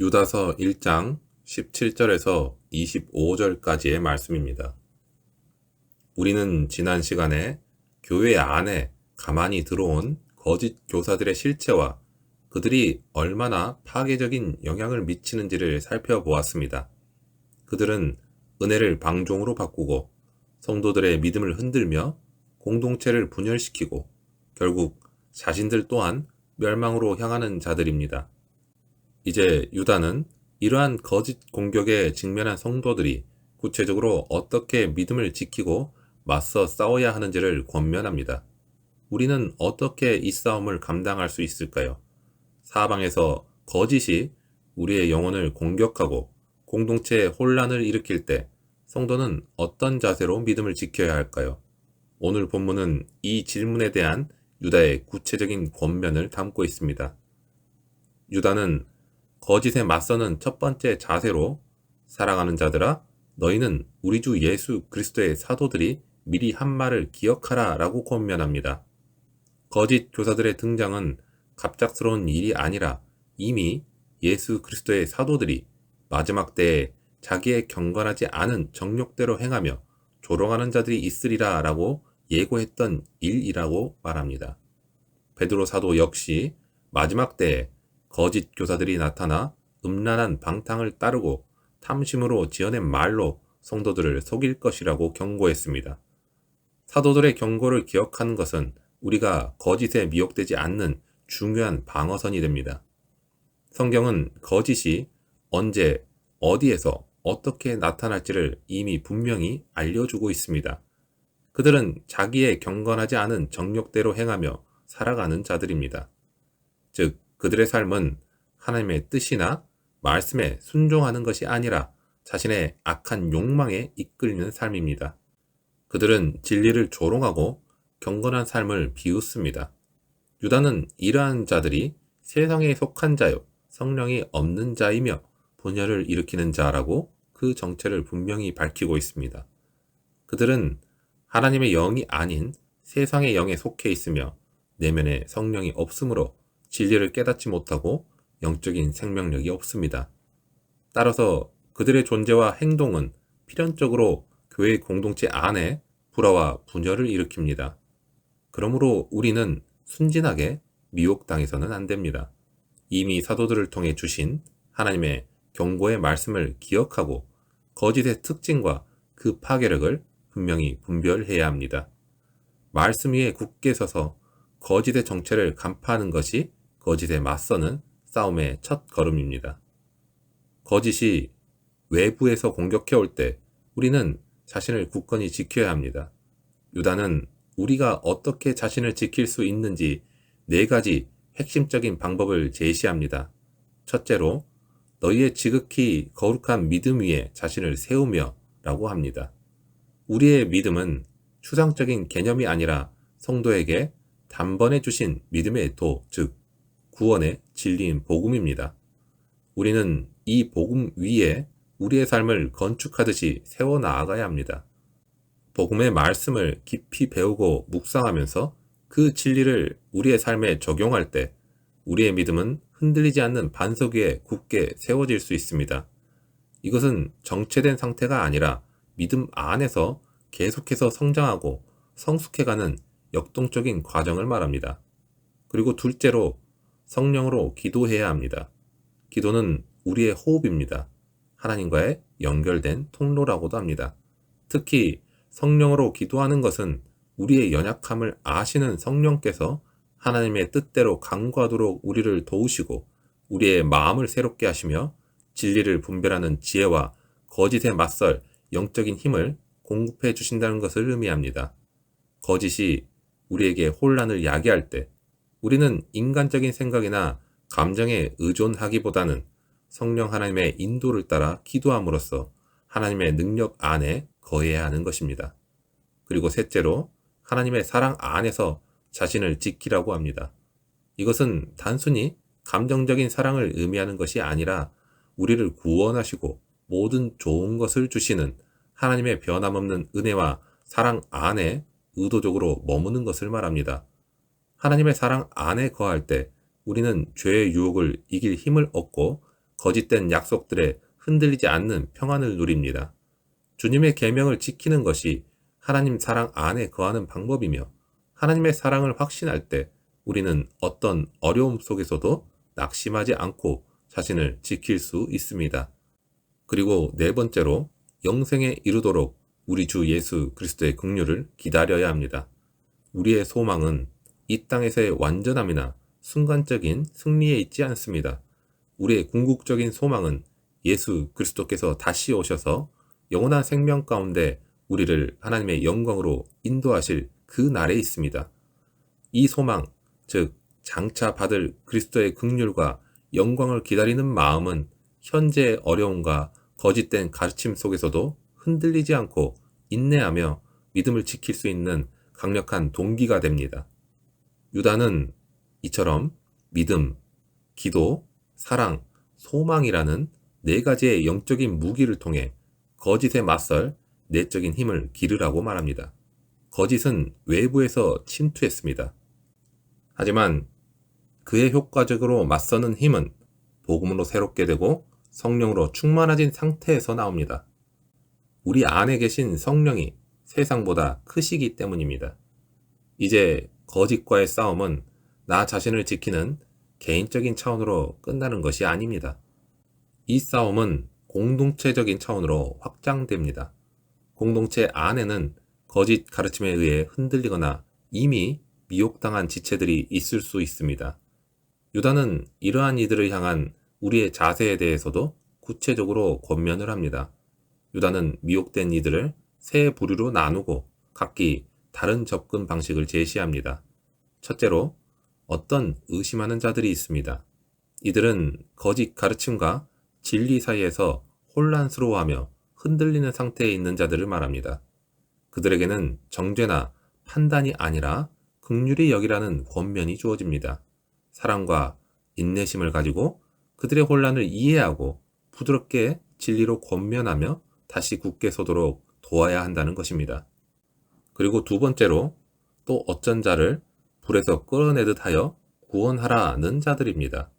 유다서 1장 17절에서 25절까지의 말씀입니다. 우리는 지난 시간에 교회 안에 가만히 들어온 거짓 교사들의 실체와 그들이 얼마나 파괴적인 영향을 미치는지를 살펴보았습니다. 그들은 은혜를 방종으로 바꾸고 성도들의 믿음을 흔들며 공동체를 분열시키고 결국 자신들 또한 멸망으로 향하는 자들입니다. 이제 유다는 이러한 거짓 공격에 직면한 성도들이 구체적으로 어떻게 믿음을 지키고 맞서 싸워야 하는지를 권면합니다. 우리는 어떻게 이 싸움을 감당할 수 있을까요? 사방에서 거짓이 우리의 영혼을 공격하고 공동체에 혼란을 일으킬 때 성도는 어떤 자세로 믿음을 지켜야 할까요? 오늘 본문은 이 질문에 대한 유다의 구체적인 권면을 담고 있습니다. 유다는 거짓에 맞서는 첫 번째 자세로 사랑하는 자들아 너희는 우리 주 예수 그리스도의 사도들이 미리 한 말을 기억하라 라고 권면합니다. 거짓 교사들의 등장은 갑작스러운 일이 아니라 이미 예수 그리스도의 사도들이 마지막 때에 자기의 경건하지 않은 정욕대로 행하며 조롱하는 자들이 있으리라 라고 예고했던 일이라고 말합니다. 베드로 사도 역시 마지막 때에 거짓 교사들이 나타나 음란한 방탕을 따르고 탐심으로 지어낸 말로 성도들을 속일 것이라고 경고했습니다. 사도들의 경고를 기억하는 것은 우리가 거짓에 미혹되지 않는 중요한 방어선이 됩니다. 성경은 거짓이 언제, 어디에서, 어떻게 나타날지를 이미 분명히 알려주고 있습니다. 그들은 자기의 경건하지 않은 정욕대로 행하며 살아가는 자들입니다. 즉, 그들의 삶은 하나님의 뜻이나 말씀에 순종하는 것이 아니라 자신의 악한 욕망에 이끌리는 삶입니다. 그들은 진리를 조롱하고 경건한 삶을 비웃습니다. 유다는 이러한 자들이 세상에 속한 자요, 성령이 없는 자이며 분열을 일으키는 자라고 그 정체를 분명히 밝히고 있습니다. 그들은 하나님의 영이 아닌 세상의 영에 속해 있으며 내면에 성령이 없으므로 진리를 깨닫지 못하고 영적인 생명력이 없습니다. 따라서 그들의 존재와 행동은 필연적으로 교회 공동체 안에 불화와 분열을 일으킵니다. 그러므로 우리는 순진하게 미혹당해서는 안 됩니다. 이미 사도들을 통해 주신 하나님의 경고의 말씀을 기억하고 거짓의 특징과 그 파괴력을 분명히 분별해야 합니다. 말씀 위에 굳게 서서 거짓의 정체를 간파하는 것이 거짓에 맞서는 싸움의 첫 걸음입니다. 거짓이 외부에서 공격해 올 때 우리는 자신을 굳건히 지켜야 합니다. 유다는 우리가 어떻게 자신을 지킬 수 있는지 4가지 핵심적인 방법을 제시합니다. 첫째로 너희의 지극히 거룩한 믿음 위에 자신을 세우며 라고 합니다. 우리의 믿음은 추상적인 개념이 아니라 성도에게 단번에 주신 믿음의 도, 즉 구원의 진리인 복음입니다. 우리는 이 복음 위에 우리의 삶을 건축하듯이 세워나가야 합니다. 복음의 말씀을 깊이 배우고 묵상하면서 그 진리를 우리의 삶에 적용할 때 우리의 믿음은 흔들리지 않는 반석 위에 굳게 세워질 수 있습니다. 이것은 정체된 상태가 아니라 믿음 안에서 계속해서 성장하고 성숙해가는 역동적인 과정을 말합니다. 그리고 둘째로 성령으로 기도해야 합니다. 기도는 우리의 호흡입니다. 하나님과의 연결된 통로라고도 합니다. 특히 성령으로 기도하는 것은 우리의 연약함을 아시는 성령께서 하나님의 뜻대로 간구하도록 우리를 도우시고 우리의 마음을 새롭게 하시며 진리를 분별하는 지혜와 거짓에 맞설 영적인 힘을 공급해 주신다는 것을 의미합니다. 거짓이 우리에게 혼란을 야기할 때 우리는 인간적인 생각이나 감정에 의존하기보다는 성령 하나님의 인도를 따라 기도함으로써 하나님의 능력 안에 거해야 하는 것입니다. 그리고 셋째로 하나님의 사랑 안에서 자신을 지키라고 합니다. 이것은 단순히 감정적인 사랑을 의미하는 것이 아니라 우리를 구원하시고 모든 좋은 것을 주시는 하나님의 변함없는 은혜와 사랑 안에 의도적으로 머무는 것을 말합니다. 하나님의 사랑 안에 거할 때 우리는 죄의 유혹을 이길 힘을 얻고 거짓된 약속들에 흔들리지 않는 평안을 누립니다. 주님의 계명을 지키는 것이 하나님 사랑 안에 거하는 방법이며 하나님의 사랑을 확신할 때 우리는 어떤 어려움 속에서도 낙심하지 않고 자신을 지킬 수 있습니다. 그리고 네 번째로 영생에 이르도록 우리 주 예수 그리스도의 긍휼을 기다려야 합니다. 우리의 소망은 이 땅에서의 완전함이나 순간적인 승리에 있지 않습니다. 우리의 궁극적인 소망은 예수 그리스도께서 다시 오셔서 영원한 생명 가운데 우리를 하나님의 영광으로 인도하실 그 날에 있습니다. 이 소망, 즉 장차 받을 그리스도의 긍휼과 영광을 기다리는 마음은 현재의 어려움과 거짓된 가르침 속에서도 흔들리지 않고 인내하며 믿음을 지킬 수 있는 강력한 동기가 됩니다. 유다는 이처럼 믿음, 기도, 사랑, 소망이라는 네 가지의 영적인 무기를 통해 거짓에 맞설 내적인 힘을 기르라고 말합니다. 거짓은 외부에서 침투했습니다. 하지만 그의 효과적으로 맞서는 힘은 복음으로 새롭게 되고 성령으로 충만해진 상태에서 나옵니다. 우리 안에 계신 성령이 세상보다 크시기 때문입니다. 이제 거짓과의 싸움은 나 자신을 지키는 개인적인 차원으로 끝나는 것이 아닙니다. 이 싸움은 공동체적인 차원으로 확장됩니다. 공동체 안에는 거짓 가르침에 의해 흔들리거나 이미 미혹당한 지체들이 있을 수 있습니다. 유다는 이러한 이들을 향한 우리의 자세에 대해서도 구체적으로 권면을 합니다. 유다는 미혹된 이들을 세 부류로 나누고 각기 다른 접근 방식을 제시합니다. 첫째로, 어떤 의심하는 자들이 있습니다. 이들은 거짓 가르침과 진리 사이에서 혼란스러워하며 흔들리는 상태에 있는 자들을 말합니다. 그들에게는 정죄나 판단이 아니라 긍휼히 여기라는 권면이 주어집니다. 사랑과 인내심을 가지고 그들의 혼란을 이해하고 부드럽게 진리로 권면하며 다시 굳게 서도록 도와야 한다는 것입니다. 그리고 두 번째로, 또 어쩐 자를 불에서 끌어내듯 하여 구원하라는 자들입니다.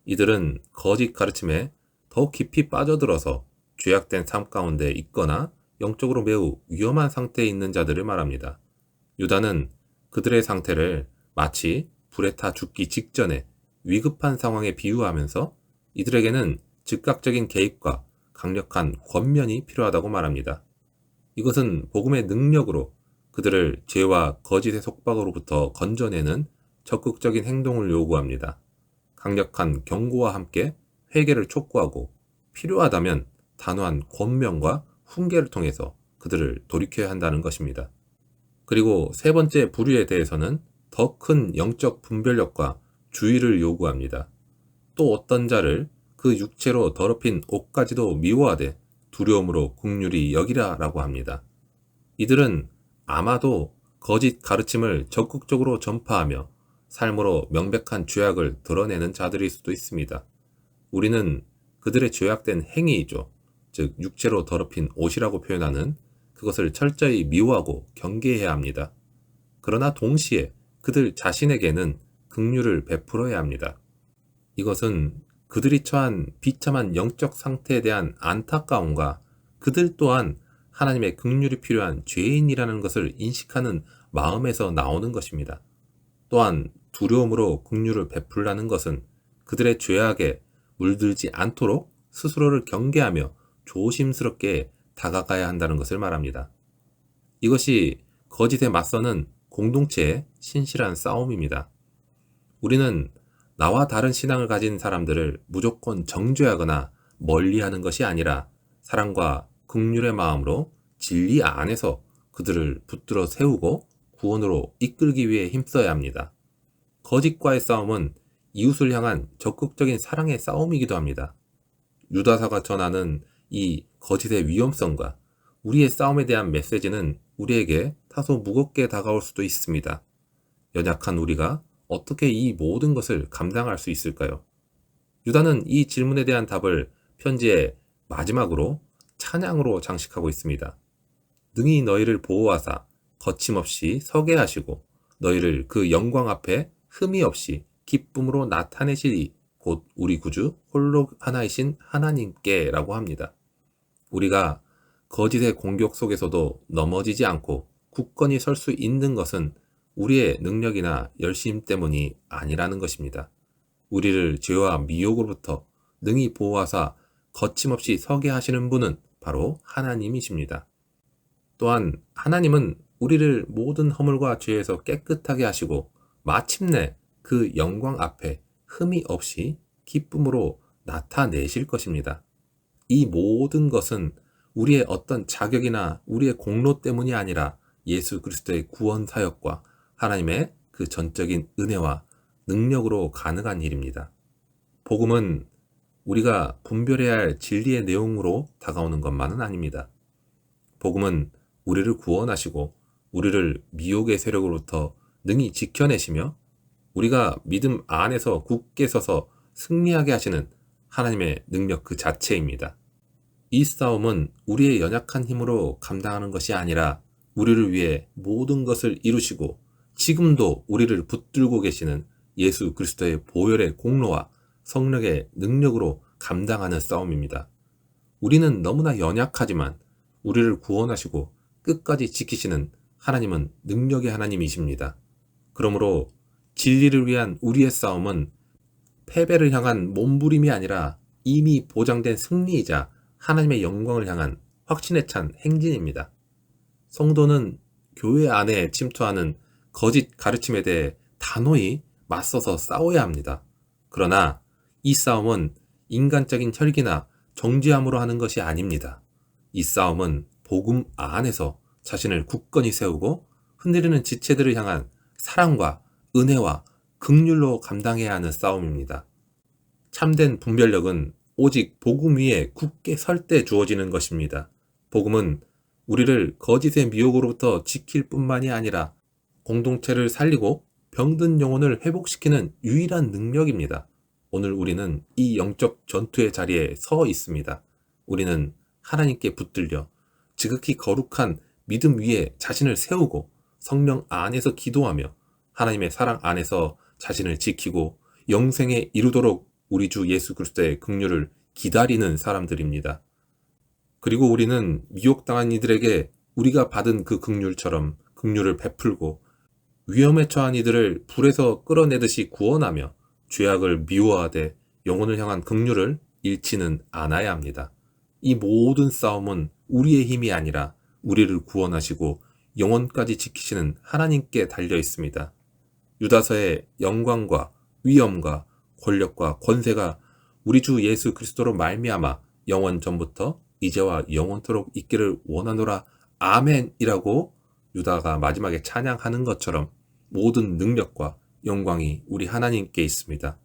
이들은 거짓 가르침에 더 깊이 빠져들어서 죄악된 삶 가운데 있거나 영적으로 매우 위험한 상태에 있는 자들을 말합니다. 유다는 그들의 상태를 마치 불에 타 죽기 직전에 위급한 상황에 비유하면서 이들에게는 즉각적인 개입과 강력한 권면이 필요하다고 말합니다. 이것은 복음의 능력으로 그들을 죄와 거짓의 속박으로부터 건져내는 적극적인 행동을 요구합니다. 강력한 경고와 함께 회개를 촉구하고 필요하다면 단호한 권면과 훈계를 통해서 그들을 돌이켜야 한다는 것입니다. 그리고 세 번째 부류에 대해서는 더 큰 영적 분별력과 주의를 요구합니다. 또 어떤 자를 그 육체로 더럽힌 옷까지도 미워하되 두려움으로 긍휼히 여기라라고 합니다. 이들은 아마도 거짓 가르침을 적극적으로 전파하며 삶으로 명백한 죄악을 드러내는 자들일 수도 있습니다. 우리는 그들의 죄악된 행위이죠. 즉 육체로 더럽힌 옷이라고 표현하는 그것을 철저히 미워하고 경계해야 합니다. 그러나 동시에 그들 자신에게는 긍휼을 베풀어야 합니다. 이것은 그들이 처한 비참한 영적 상태에 대한 안타까움과 그들 또한 하나님의 긍휼이 필요한 죄인이라는 것을 인식하는 마음에서 나오는 것입니다. 또한 두려움으로 긍휼을 베풀라는 것은 그들의 죄악에 물들지 않도록 스스로를 경계하며 조심스럽게 다가가야 한다는 것을 말합니다. 이것이 거짓에 맞서는 공동체의 신실한 싸움입니다. 우리는 나와 다른 신앙을 가진 사람들을 무조건 정죄하거나 멀리하는 것이 아니라 사랑과 긍휼의 마음으로 진리 안에서 그들을 붙들어 세우고 구원으로 이끌기 위해 힘써야 합니다. 거짓과의 싸움은 이웃을 향한 적극적인 사랑의 싸움이기도 합니다. 유다서가 전하는 이 거짓의 위험성과 우리의 싸움에 대한 메시지는 우리에게 다소 무겁게 다가올 수도 있습니다. 연약한 우리가 어떻게 이 모든 것을 감당할 수 있을까요? 유다는 이 질문에 대한 답을 편지의 마지막으로 찬양으로 장식하고 있습니다. 능히 너희를 보호하사 거침없이 서게 하시고 너희를 그 영광 앞에 흠이 없이 기쁨으로 나타내시리 곧 우리 구주 홀로 하나이신 하나님께 라고 합니다. 우리가 거짓의 공격 속에서도 넘어지지 않고 굳건히 설 수 있는 것은 우리의 능력이나 열심 때문이 아니라는 것입니다. 우리를 죄와 미혹으로부터 능히 보호하사 거침없이 서게 하시는 분은 바로 하나님이십니다. 또한 하나님은 우리를 모든 허물과 죄에서 깨끗하게 하시고 마침내 그 영광 앞에 흠이 없이 기쁨으로 나타내실 것입니다. 이 모든 것은 우리의 어떤 자격이나 우리의 공로 때문이 아니라 예수 그리스도의 구원 사역과 하나님의 그 전적인 은혜와 능력으로 가능한 일입니다. 복음은 우리가 분별해야 할 진리의 내용으로 다가오는 것만은 아닙니다. 복음은 우리를 구원하시고 우리를 미혹의 세력으로부터 능히 지켜내시며 우리가 믿음 안에서 굳게 서서 승리하게 하시는 하나님의 능력 그 자체입니다. 이 싸움은 우리의 연약한 힘으로 감당하는 것이 아니라 우리를 위해 모든 것을 이루시고 지금도 우리를 붙들고 계시는 예수 그리스도의 보혈의 공로와 성령의 능력으로 감당하는 싸움입니다. 우리는 너무나 연약하지만 우리를 구원하시고 끝까지 지키시는 하나님은 능력의 하나님이십니다. 그러므로 진리를 위한 우리의 싸움은 패배를 향한 몸부림이 아니라 이미 보장된 승리이자 하나님의 영광을 향한 확신에 찬 행진입니다. 성도는 교회 안에 침투하는 거짓 가르침에 대해 단호히 맞서서 싸워야 합니다. 그러나 이 싸움은 인간적인 혈기나 정죄함으로 하는 것이 아닙니다. 이 싸움은 복음 안에서 자신을 굳건히 세우고 흔들리는 지체들을 향한 사랑과 은혜와 긍휼로 감당해야 하는 싸움입니다. 참된 분별력은 오직 복음 위에 굳게 설 때 주어지는 것입니다. 복음은 우리를 거짓의 미혹으로부터 지킬 뿐만이 아니라 공동체를 살리고 병든 영혼을 회복시키는 유일한 능력입니다. 오늘 우리는 이 영적 전투의 자리에 서 있습니다. 우리는 하나님께 붙들려 지극히 거룩한 믿음 위에 자신을 세우고 성령 안에서 기도하며 하나님의 사랑 안에서 자신을 지키고 영생에 이루도록 우리 주 예수 그리스도의 긍휼을 기다리는 사람들입니다. 그리고 우리는 미혹당한 이들에게 우리가 받은 그 긍휼처럼 긍휼을 베풀고 위험에 처한 이들을 불에서 끌어내듯이 구원하며 죄악을 미워하되 영혼을 향한 긍휼을 잃지는 않아야 합니다. 이 모든 싸움은 우리의 힘이 아니라 우리를 구원하시고 영혼까지 지키시는 하나님께 달려 있습니다. 유다서의 영광과 위엄과 권력과 권세가 우리 주 예수 그리스도로 말미암아 영원 전부터 이제와 영원토록 있기를 원하노라 아멘이라고 유다가 마지막에 찬양하는 것처럼 모든 능력과 영광이 우리 하나님께 있습니다.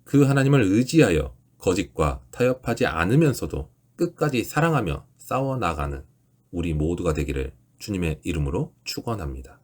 그 하나님을 의지하여 거짓과 타협하지 않으면서도 끝까지 사랑하며 싸워나가는 우리 모두가 되기를 주님의 이름으로 축원합니다.